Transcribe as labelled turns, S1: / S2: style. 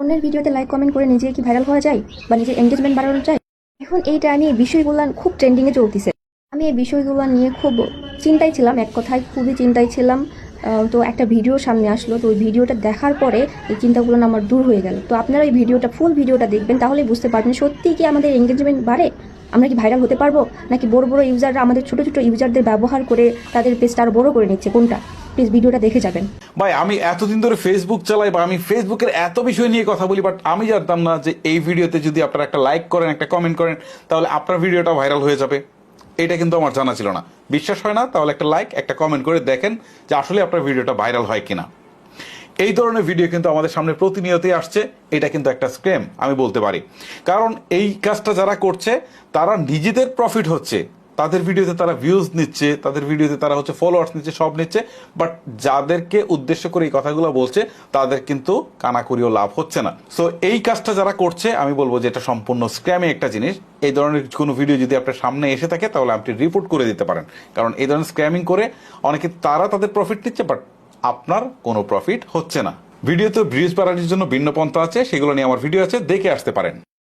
S1: অন্যের ভিডিওতে like comment করে নিজে কি ভাইরাল হওয়া যায় বা নিজের এঙ্গেজমেন্ট বাড়ানো যায়? এখন এই টাইমে এই বিষয়গুলো খুব ট্রেন্ডিংয়ে চলতেছে। আমি এই বিষয়গুলো নিয়ে খুব চিন্তায় ছিলাম, এক কথায় খুবই চিন্তায় ছিলাম। তো একটা ভিডিও সামনে আসলো, তো ওই ভিডিওটা দেখার পরে এই চিন্তাগুলো আমার দূর হয়ে গেল। তো আপনারা এই ভিডিওটা ফুল ভিডিওটা দেখবেন, তাহলেই বুঝতে পারবেন সত্যি কি আমাদের এঙ্গেজমেন্ট বাড়ে, আমরা কি ভাইরাল হতে পারবো, নাকি বড় বড় ইউজাররা আমাদের ছোট ছোট ইউজারদের ব্যবহার করে তাদের পেজটা আরো বড় করে নিচ্ছে। কোনটা? প্লিজ ভিডিওটা দেখে যাবেন।
S2: ভাই আমি এতদিন ধরে ফেসবুক চালাই বা আমি ফেসবুকের এত বিষয় নিয়ে কথা বলি, বাট আমি জানতাম না যে এই ভিডিওতে যদি আপনারা একটা লাইক করেন, একটা কমেন্ট করেন, তাহলে আপনার ভিডিওটা ভাইরাল হয়ে যাবে। এটা কিন্তু আমার জানা ছিল না। বিশ্বাস হয় না? তাহলে একটা লাইক, একটা কমেন্ট করে দেখেন যে আসলে আপনার ভিডিওটা ভাইরাল হয় কিনা। এই ধরনের ভিডিও কিন্তু আমাদের সামনে প্রতিনিয়তই আসছে। এটা কিন্তু একটা স্ক্যাম আমি বলতে পারি, কারণ এই কাজটা যারা করছে তারা নিজেদের প্রফিট হচ্ছে, তাদের ভিডিওতে তারা ভিউজ নিচ্ছে, তাদের ভিডিওতে তারা হচ্ছে ফলোয়ার্স নিচ্ছে, সব নিচ্ছে, বাট যাদেরকে উদ্দেশ্য করে এই কথাগুলো বলছে তাদের কিন্তু কানাকড়িও লাভ হচ্ছে না। সো এই কাজটা যারা করছে আমি বলবো যে এটা সম্পূর্ণ স্ক্যামে একটা জিনিস। এই ধরনের কোনো ভিডিও যদি আপনার সামনে এসে থাকে তাহলে আপনি রিপোর্ট করে দিতে পারেন, কারণ এই ধরনের স্ক্যামিং করে অনেকে তারা তাদের প্রফিট নিচ্ছে, বাট আপনার কোনো প্রফিট হচ্ছে না। ভিডিওতে ভিউজ বাড়ানোর জন্য ভিন্ন পন্থা আছে, সেগুলো নিয়ে আমার ভিডিও আছে, দেখে আসতে পারেন।